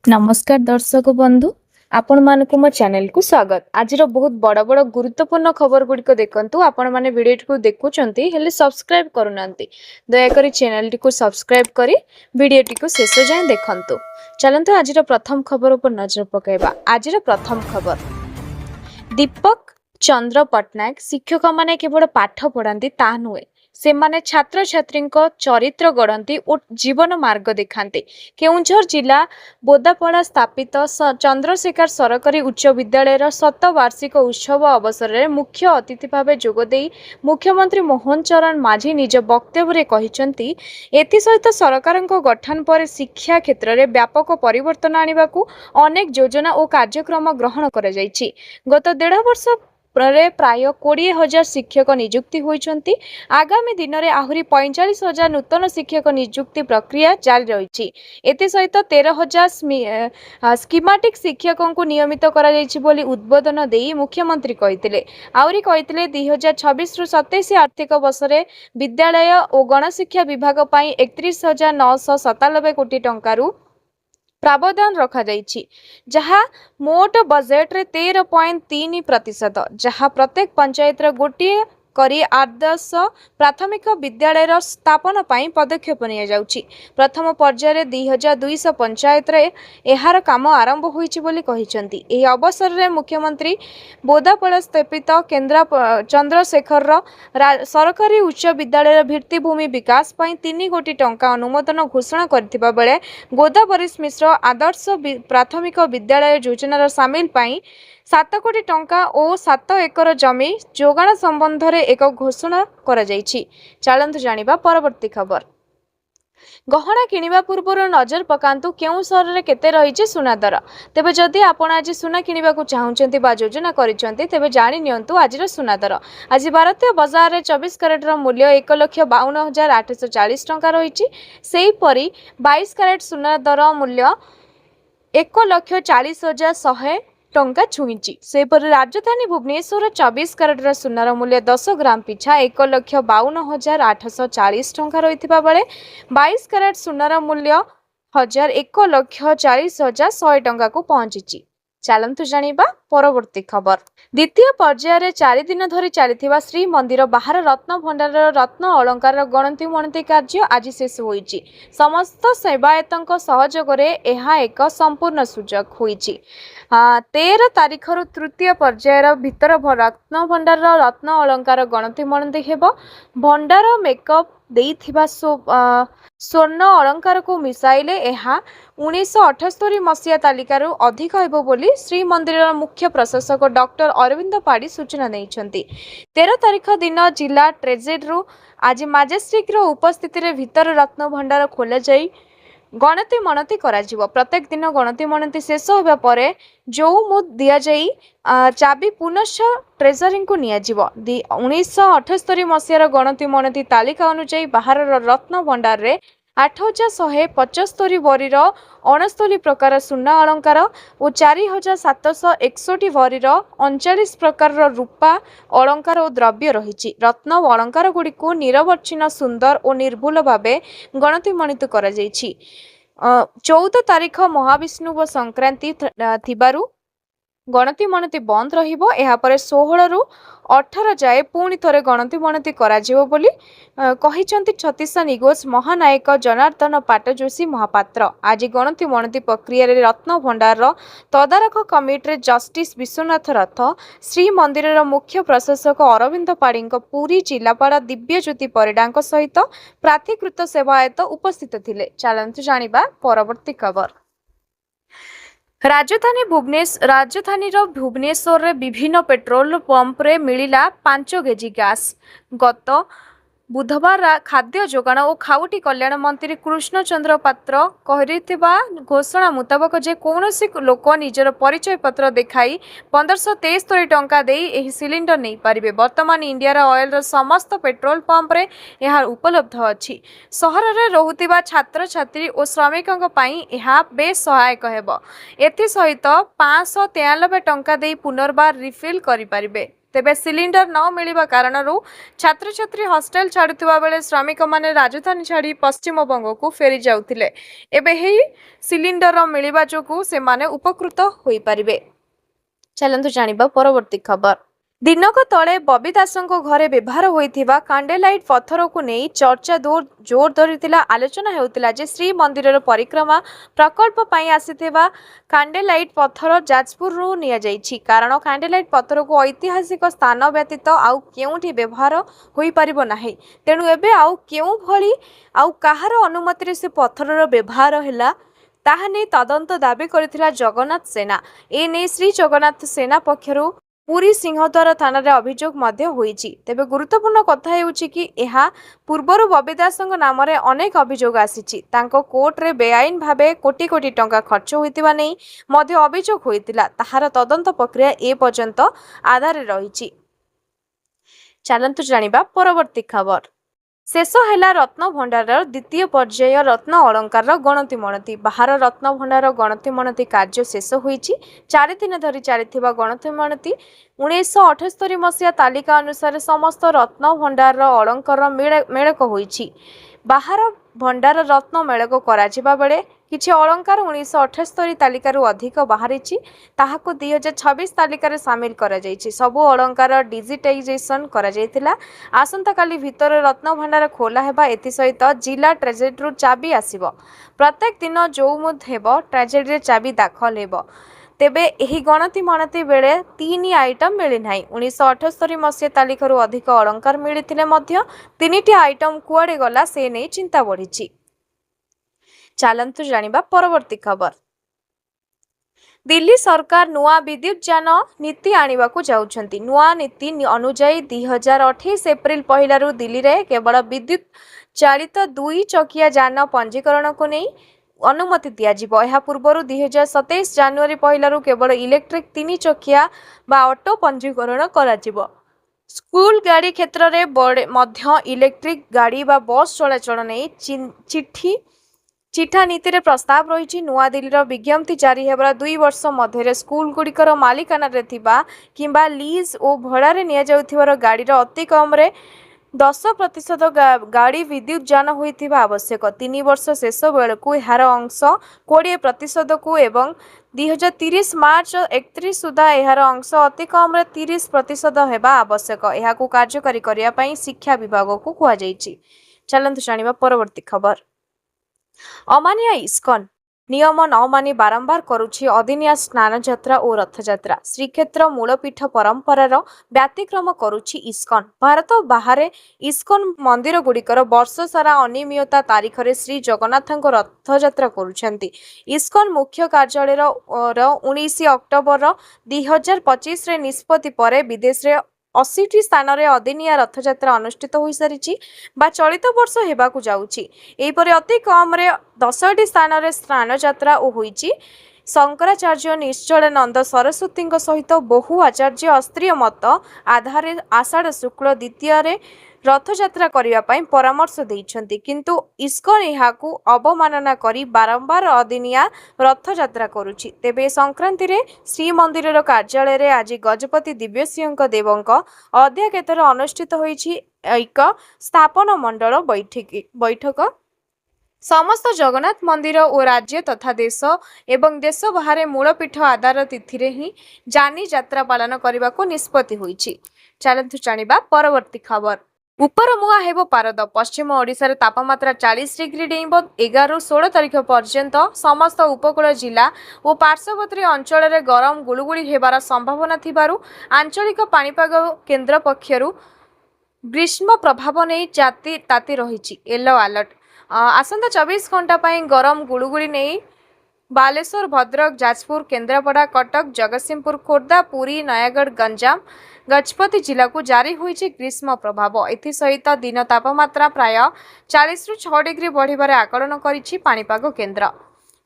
नमस्कार दर्शक बंधु आपण मानक मो चैनल को स्वागत। आज बहुत बड़ बड़ गुरुत्वपूर्ण खबर गुड़िक देखंतु आपण माने वीडियो को देखुचंती हेले सब्सक्राइब करूनांती दयाकरी चैनल टी को सब्सक्राइब करी वीडियो टी को शेष जाए देखंतु। चलंतु आज प्रथम खबर ऊपर नजर पकाइबा। आज प्रथम खबर दीपक चंद्र पट्टनायक शिक्षक माने केवल पाठ पढ़ाती ता नुहे से माने छात्र छात्री चरित्र गढ़ती और जीवन मार्ग दिखाते। केउंझर जिला बोदापड़ा स्थापित चंद्रशेखर सरकारी उच्च विद्यालय शतवार्षिक उत्सव अवसर में मुख्य अतिथि भाव जोगदे मुख्यमंत्री मोहन चरण माझी निज वक्तव्य कहते एसत सरकार गठन पर शिक्षा क्षेत्र में व्यापक परिवर्तन आने को अनेक योजना और कार्यक्रम ग्रहण कर गत 1.5 वर्ष प्राय 20,000 शिक्षक नियुक्ति होती। आगामी दिन में आहरी 45,000 नूतन शिक्षक नियुक्ति प्रक्रिया जारी रही। एसत 13,000 स्कीमाटिक शिक्षकों को नियमित कर उद्बोधन दे मुख्यमंत्री कहते। आहरी कहते 2026-27 आर्थिक वर्ष में विद्यालय और गणशिक्षा विभाग पर 31,997 कोटी टंकारु प्रावधान रखा जहाँ मोट बजेट रे 13.3%, जहाँ प्रत्येक पंचायत गोटे करी आदर्श प्राथमिक विद्यालय स्थापन पर पदक्षेप नि प्रथम पर्यायर 2200 पंचायत रे एहार काम आरंभ होती। अवसर में मुख्यमंत्री बोदापड़ा स्थित केन्द्रा चंद्रशेखर सरकारी उच्च विद्यालय भित्तिभूमि विकास पर 3 कोटी टंका अनुमोदन घोषणा करथिबा बेले गोदावरी मिश्र आदर्श प्राथमिक विद्यालय योजनार सामिल पर 7 कोटी टंका और 7 एकर जमी जोगाण संबंध में एक घोषणा करा जायछि। चलंतु जानिबा परवर्ती खबर। गहना किनिबा पूर्व नजर पकांतु केउ सहर रे केते रहिछि सुना दर। तेबे जदि आपण आज सुना किनिबा को चाहुचंती बा योजना करिसंती तेबे जानि नियंतु आजिर सुना दर। आज भारतीय बाजार रे 24 कैरेट रो मूल्य 1,52,840 टंका रहिछि। सेही परी 22 कैरेट सुना दर मूल्य 1,40,100 टंका छुईची। सेपर राजधानी भुवनेश्वर 24 कैरेट सुनार मूल्य 10 ग्राम पिछा 1,52,840 टंका रही बेले 22 कैरेट सुनार मूल्य 1,40,100 टंका को पहुंची। चलंतु जानिबा परवर्ती खबर। द्वितीय पर्यायर 4 दिन धरी चली श्री मंदिर बाहर रत्न भंडार रत्न अलंकार गणति मणति कार्य आज शेष होईची। समस्त सेवायतों सहयोग यह एक संपूर्ण सुजोग होईची। 13 तारीख रु तृतीय पर्यायर भितर रत्न भंडार रत्न अलंकार गणति मणति हेबो। भंडार मेकअप देइथिबा स्वर्ण अलंकार को मिसाइले यह 1978 मसीहा तालिकारु अधिक हेबो बोली श्री मंदिर मुख्य प्रशासक डॉक्टर अरविंद पाड़ी सूचना देइछंती। 13 तारीख दिन जिला ट्रेजेरी आज मजेस्टिक उपस्थिति रे भितर रत्न भंडार खोला जाई गणति मणति करा जिवो। प्रत्येक दिन गणति मणति शेष होबा परे जो मुद दिया जाई चाबी पुनश्च ट्रेजरी को निया जिवो। 1978 मसीहार गणति मणति तालिका अनुसार बाहर रत्न भंडार रे 8,175 भरीर 69 प्रकार सुना अलंकार और 4,761 भरीर 39 प्रकार रूपा अलंकार और द्रव्य रही। रत्न अलंकार गुड़ी को निरवच्छिन्न सुंदर और निर्भुल भावे गणति मणित करा जायछि। 14 तारीख महाविष्णुव संक्रांति थिबारु गणति मणति बंद रहिबो। एहा परे 16 रु 18 जाए पुणी थरे गणति मणति करा जिवो बोली कहिचंती छत्तीस निगोज महानायक जनार्दन पाटजोशी महापात्र। आज गणति मणति प्रक्रिया रे रत्न भंडार तदारख कमिटी जस्टिस विश्वनाथ रथ श्री मंदिर मुख्य प्रशासक अरविंद पाड़ी पुरी जिलापाल दिव्यज्योति परिडा सहित प्राधिकृत सेवायत उपस्थित थिले। चलंतु जानिबा परवर्ती खबर। राजधानी भुवनेश्वर रे विभिन्न पेट्रोल पंप रे मिलिला 5 केजी गैस। गत बुधवार खाद्य जोगाण और खाउटी कल्याण मंत्री कृष्ण चंद्र पात्र कहिथिबा घोषणा मुताबक जे कौनसी लोक निजर परिचय पत्र देखाई 1573 टंका दे एही सिलिंडर नहीं पारिबे। वर्तमान इंडिया ऑयल समस्त पेट्रोल पंप रे यह उपलब्ध अछि। सहर रे रहुतिबा छात्र छात्री और श्रमिकों पई यह बेस सहायक हेबो। एथि सहित 593 टंका दे पुनर्बार रिफिल करि पारिबे। तेबे सिलिंडर न मिलिबा कारणरू छात्र छात्री हॉस्टल छाड़ुवा बेले श्रमिक माने राजधानी छाड़ी पश्चिम बंग को फेरी जाउथिले। एबे हेई सिलिंडर मिलिबा जोगु से माने उपकृत होई परिबे। चलंतु जानिबा परवर्ती खबर। दिनक तले बबी दासଙ୍କ घरे व्यवहार होइथिबा कांडेलाइट पत्थर को नहीं चर्चा जोर धरिथिला। आलोचना हेउथिला जे श्री मंदिरर परिक्रमा प्रकल्प पई आसीथिबा कांडेलाइट पत्थर जाजपुर रु निया जाइछि। कारण कांडेलाइट पत्थर को ऐतिहासिक स्थान व्यतीत आउ केउठी व्यवहार होई परिबो नाही। तेनु एबे आउ केउ भली आउ काहार अनुमति से पत्थरर व्यवहार हैला ताहा नै तदंत दाबी करथिला जगन्नाथ सेना। ए नै श्री जगन्नाथ सेना पक्षरु पुरी सिंहद्वार थाना रे अभियोग मध्य होईछि। तेबे गुरुत्वपूर्ण कथा हेउछि कि एहा पूर्वरु बबी दासଙ୍କ नाम रे अनेक अभियोग आसीछि। तांको कोर्ट रे बेआईन भाबे कोटी कोटी टंका खर्च होइतिबा नै मध्य अभियोग होइतिला। ताहार तदंत प्रक्रिया ए पर्यंत आधार रहिछि। चलंतु जानिबा परवर्ती खबर। शेष है रत्न भंडार द्वितीय पर्याय रत्न अलंकार गणति मणति। बाहर रत्न भंडार गणति मणति कार्य शेष होईछि। 4 दिन धरी चलिथिबा गणति मणति 1978 मसीहा तालिका अनुसार समस्त रत्न भंडार अलंकार मेळक होईछि। बाहर भंडार रत्न मेळक कराजिबा बेले किछि अलंकार 1978 तालिकारु अधिक बाहरिछि। ताहाको 2026 तालिकार सामिल करा जाइछि। सबु अलंकार डिजिटाइजेशन करा जाइतिला। आसंता काली भितर रत्न भंडार खोला हेबा एति सहित जिला ट्रेजेडीरु चाबी आसीबो। प्रत्येक दिन जोमुद हेबो ट्रेजेडीरे चाबी दाखल हेबो। तेबे एही गणति मणति बेले 3 आइटम मिली नाही। 1978 मसीहा तालिकारु अधिक अलंकार मिलिथिले मध्य 3टी आइटम कुआडे गला से नै चिंता बढ़िछि। चलंतु जानिबा परवर्ती खबर। दिल्ली सरकार नुआ विद्युत यान नीति आनिबाकू जाउछंती। नुआ नीति अनुଯାयी 2028 एप्रिल पहिलारु दिल्ली रे केवल विद्युत चालित 2 चकिया यान पंजीकरण को नहीं अनुमति दियाजिबो। एहा पूर्वरु 2027 जनवरी पहिलारु केवल इलेक्ट्रिक 3 चकिया बा ऑटो पंजीकरण कराजिबो। स्कूल गाड़ी क्षेत्र में मध्य इलेक्ट्रिक गाड़ी बा बस चलाचल नहीं चिठा नीति रे प्रस्ताव रही। नुआ दिल्ली विज्ञप्ति जारी होबार 2 वर्ष मध्य स्कूल गुड़िकर मालिकाना रे थिबा किंबा लीज और भड़ारे निया जाउथिबार गाड़ीर अति कम रे 10% गाड़ी विद्युत यान होइथिबा आवश्यक। 3 वर्ष शेष बेलू यार अंश 20% को एवं 2030 मार्च 31 सुधा यार अंश अति कम 30% हेबा आवश्यक। यहाकू कार्यकारी करिया पई शिक्षा विभाग को कुआ जाइछि। चलंतु जानिबा परवर्ती खबर। अमानिया इस्कन नियम न मानि बारंबार करुछि अदिनिया स्नान यात्रा और रथ यात्रा। श्रीक्षेत्र मूलपीठ परंपरार व्यतिक्रम करुछि इस्कन। भारत बाहर इस्कन मंदिर गुड़िकर वर्ष सारा अनियमितता तारीख रे श्री जगन्नाथ रथ यात्रा करुछंती। इस्कन मुख्य कार्यालय 19 अक्टोबर 2025 रे निष्पत्ति पर विदेश रे 80टी स्थान रे अदिनिया रथ यात्रा अनुष्ठित हो सारी बा चलित वर्ष हेबाकू जाउछि। एहिपरि अति कम रे 10टी स्थान रे स्नान यात्रा होईछि। शंकराचार्य निश्चलानंद सरस्वती सहित बहु आचार्य अस्त्रीय मत आधार आषाढ़ शुक्ल द्वितीय रे रथ यात्रा करिया पई परामर्श दैछंती। किंतु इस्कन एहाकू अवमानना करी बारंबार अदिनिया रथ यात्रा करुछि। तेबे संक्रांति रे श्री मंदिरर कार्यालय रे आज गजपति दिव्यसिंह देवंक अध्यक्षतार अनुष्ठित होईछि एक स्थापन मंडल बैठक। समस्त जगन्नाथ मंदिर और राज्य तथा देश एवं देश बाहर मूलपीठ आधार तिथि रे ही जानी यात्रा पालन करने को निष्पत्ति होईछि। चलंतु जानिबा परवर्ती खबर। उपर मुआ हेबो पारद। पश्चिम ओडिशा रे तापमात्रा 40 डिग्री डेइब 11 ରୁ 16 तारिख पर्यंत समस्त उपकूल जिला और पार्श्ववर्ती अंचल रे गरम गुलुगुली हेबार संभावना थिबारु आंचलिक पाणीपाग केन्द्र पक्षरु ग्रीष्म प्रभाव नहीं ताती रहिछि येलो अलर्ट। आसंता 24 घंटा पई गरम गुलुगुली नहीं बालेश्वर भद्रक जाजपुर केन्द्रापड़ा कटक जगतसिंहपुर खोर्धा पुरी नयागढ़ गंजाम गजपति जिला को जारी होईछि ग्रीष्म प्रभाव। एथि सहित दिन तापमात्रा प्राय 40 ରୁ 6 डिग्री बढ़िबार आकलन करिछि पाणीपाग केन्द्र।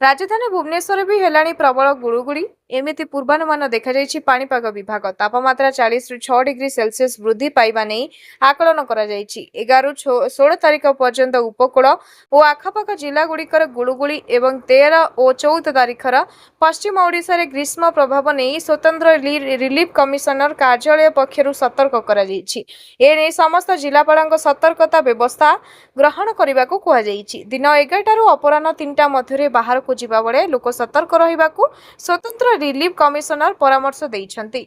राजधानी भुवनेश्वर भी हेलाणी प्रबल गुलुगुली। एमिति पूर्वानुमान देखाଯାଇଛି पाणीपाग विभाग तापमात्रा 40 ରୁ 6 डिग्री सेल्सियस वृद्धि पाइबा नहीं आकलन कराଯାଇଛି 11 ରୁ 16 तारिख पर्यंत उपकूल और आखपाख जिला गुड़िकर गुड़ुगुड़ी एवं 13 और 14 तारिखर पश्चिम ओडिशा रे ग्रीष्म प्रभाव नहीं स्वतंत्र रिलीफ कमिशनर कार्यालय पक्षरु सतर्क कराଯାଇଛି एने समस्त जिलापालଙ୍କ सतर्कता व्यवस्था ग्रहण करने को कहुଯାଇଛି दिन 11 ରୁ अपराह्न 3टा मध्य बाहर को जिबा बेले लोक सतर्क रहिबाकू स्वतंत्र रिलीफ कमिशनर परामर्श ଦେଇଛନ୍ତି।